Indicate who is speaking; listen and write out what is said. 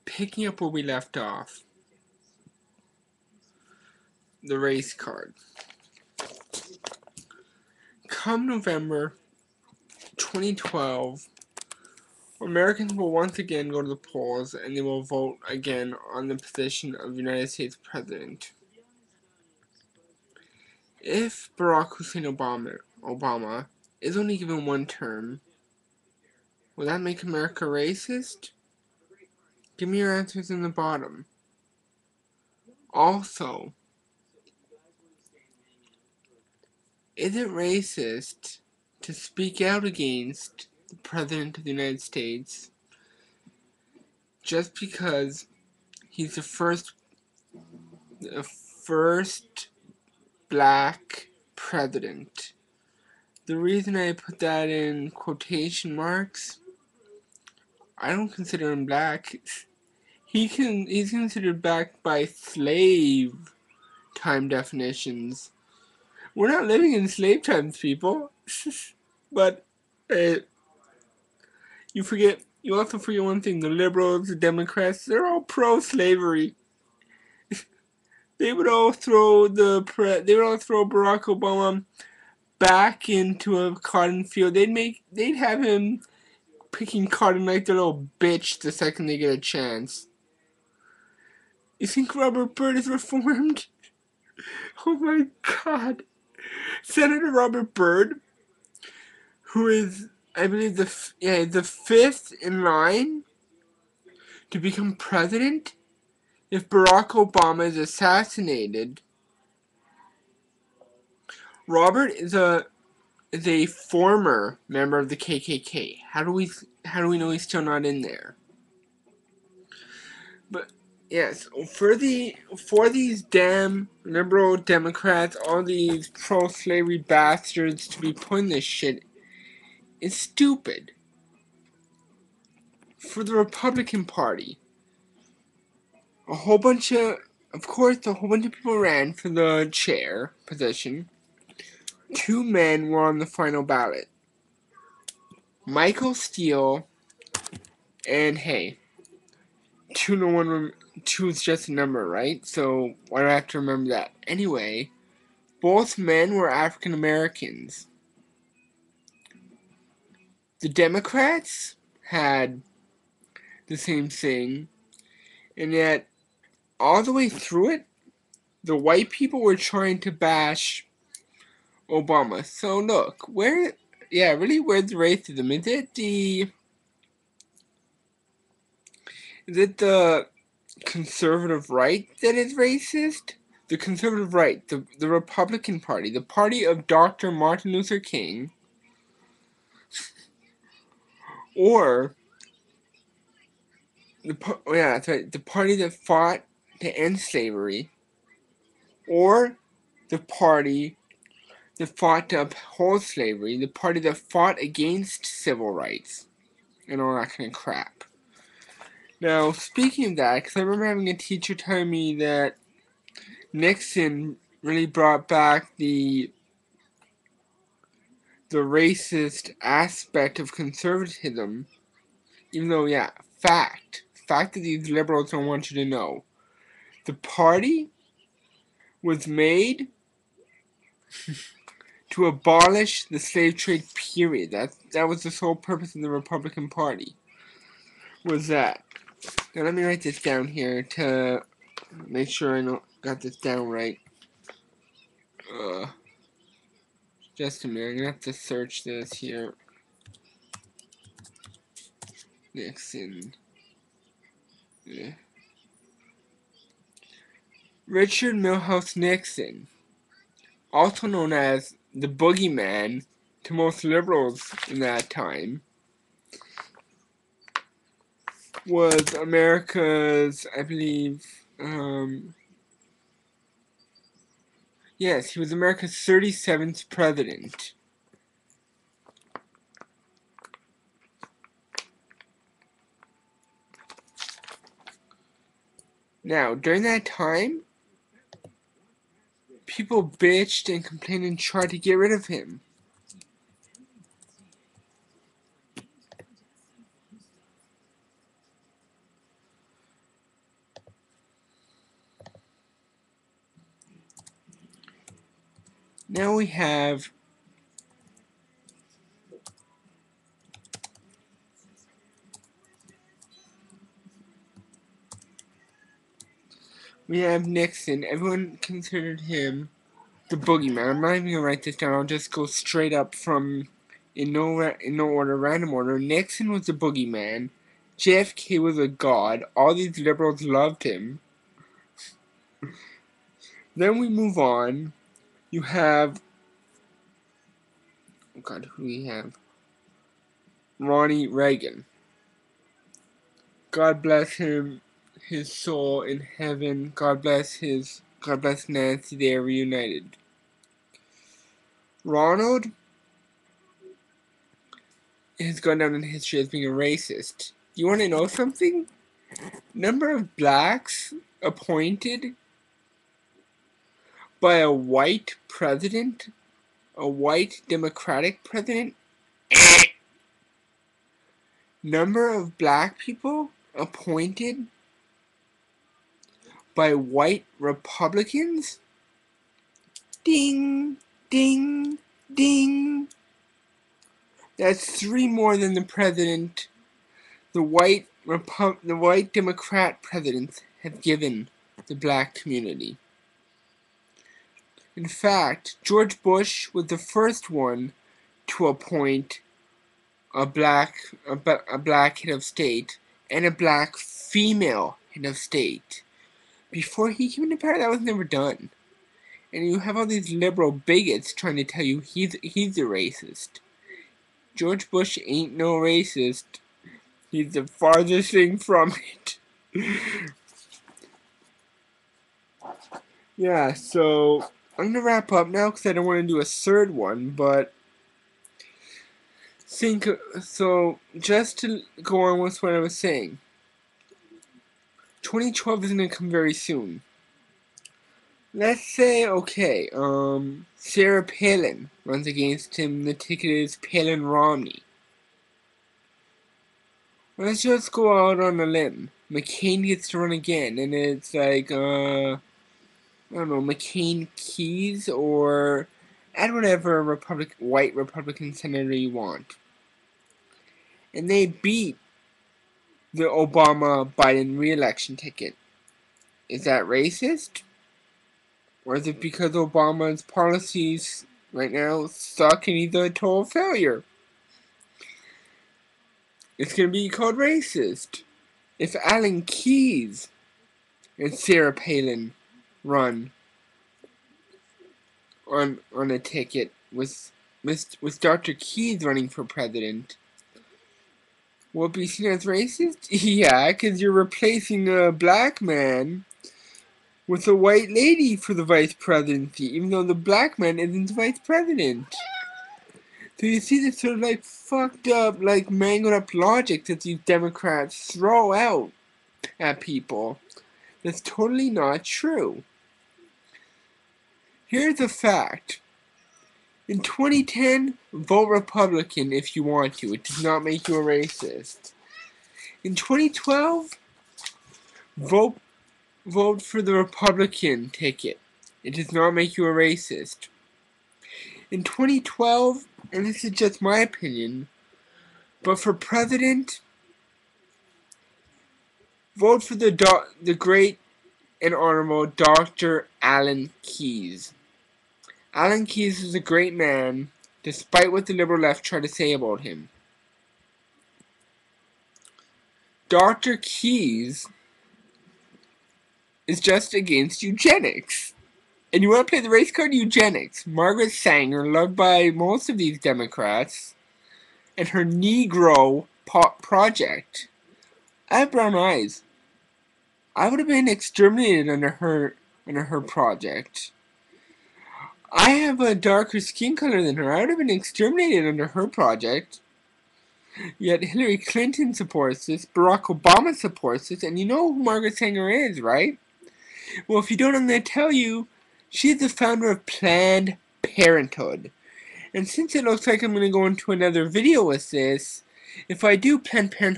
Speaker 1: picking up where we left off, the race card. Come November 2012, Americans will once again go to the polls and they will vote again on the position of United States President. If Barack Hussein Obama is only given one term, will that make America racist? Give me your answers in the bottom. Also, is it racist to speak out against the President of the United States just because he's the first black president? The reason I put that in quotation marks, I don't consider him black. He's considered black by slave time definitions. We're not living in slave times, people. But you also forget one thing: the liberals, the Democrats, they're all pro-slavery. They would all throw Barack Obama back into a cotton field. They'd have him picking cotton like the little bitch the second they get a chance. You think Robert Byrd is reformed? Oh my God. Senator Robert Byrd, who is, I believe, the fifth in line to become president if Barack Obama is assassinated. Robert is a former member of the KKK. How do we know he's still not in there? But yes, for these damn liberal Democrats, all these pro-slavery bastards to be putting this shit is stupid. For the Republican Party, a whole bunch of people ran for the chair position. 2 men were on the final ballot. Michael Steele and Hay. 2 is just a number, right? So why do I have to remember that? Anyway, both men were African Americans. The Democrats had the same thing, and yet all the way through it, the white people were trying to bash Obama. So look, where's the racism? Is it the conservative right that is racist? The conservative right, the Republican Party, the party of Dr. Martin Luther King, or the party that fought to end slavery, or the party that fought to uphold slavery, the party that fought against civil rights, and all that kind of crap. Now, speaking of that, because I remember having a teacher tell me that Nixon really brought back the racist aspect of conservatism, even though, fact that these liberals don't want you to know. The party was made to abolish the slave trade, period. That was the sole purpose of the Republican Party, was that. Now let me write this down here to make sure I got this down right. Just a minute, I'm gonna have to search this here. Nixon. Yeah. Richard Milhouse Nixon, also known as the boogeyman to most liberals in that time, was America's, I believe, yes, he was America's 37th president. Now, during that time, people bitched and complained and tried to get rid of him. Now we have Nixon. Everyone considered him the boogeyman. I'm not even gonna write this down. I'll just go straight up from in no order, random order. Nixon was the boogeyman. JFK was a god. All these liberals loved him. Then we move on. You have, oh God, who do we have? Ronnie Reagan. God bless him, his soul in heaven. God bless Nancy. They are reunited. Ronald has gone down in history as being a racist. You want to know something? Number of blacks appointed by a white president, a white Democratic president. Number of black people appointed by white Republicans. Ding, ding, ding. That's 3 more than the president, the white Democrat presidents have given the black community. In fact, George Bush was the first one to appoint a black head of state and a black female head of state. Before he came into power, that was never done. And you have all these liberal bigots trying to tell you he's a racist. George Bush ain't no racist. He's the farthest thing from it. Yeah, so I'm gonna wrap up now because I don't want to do a third one, but so just to go on with what I was saying, 2012 is gonna come very soon. Let's say, okay, Sarah Palin runs against him. The ticket is Palin-Romney. Let's just go out on a limb. McCain gets to run again, and it's like, I don't know, McCain-Keyes, or add whatever white Republican senator you want. And they beat the Obama-Biden re-election ticket. Is that racist? Or is it because Obama's policies right now suck and he's a total failure? It's going to be called racist. If Alan Keyes and Sarah Palin run on a ticket with Dr. Keyes running for president, will it be seen as racist? Yeah, because you're replacing a black man with a white lady for the vice presidency, even though the black man isn't the vice president. So you see this sort of like fucked up, like mangled up logic that these Democrats throw out at people. That's totally not true. Here's a fact. In 2010, vote Republican if you want to. It does not make you a racist. In 2012, vote for the Republican ticket. It does not make you a racist. In 2012, and this is just my opinion, but for president, vote for the great and honorable Dr. Alan Keyes. Alan Keyes is a great man, despite what the liberal left try to say about him. Dr. Keyes is just against eugenics. And you want to play the race card? Eugenics. Margaret Sanger, loved by most of these Democrats, and her Negro project. I have brown eyes. I would have been exterminated under her project. I have a darker skin color than her. I would have been exterminated under her project. Yet Hillary Clinton supports this, Barack Obama supports this, and you know who Margaret Sanger is, right? Well, if you don't, I'm going to tell you. She's the founder of Planned Parenthood. And since it looks like I'm going to go into another video with this, if I do Planned Parenthood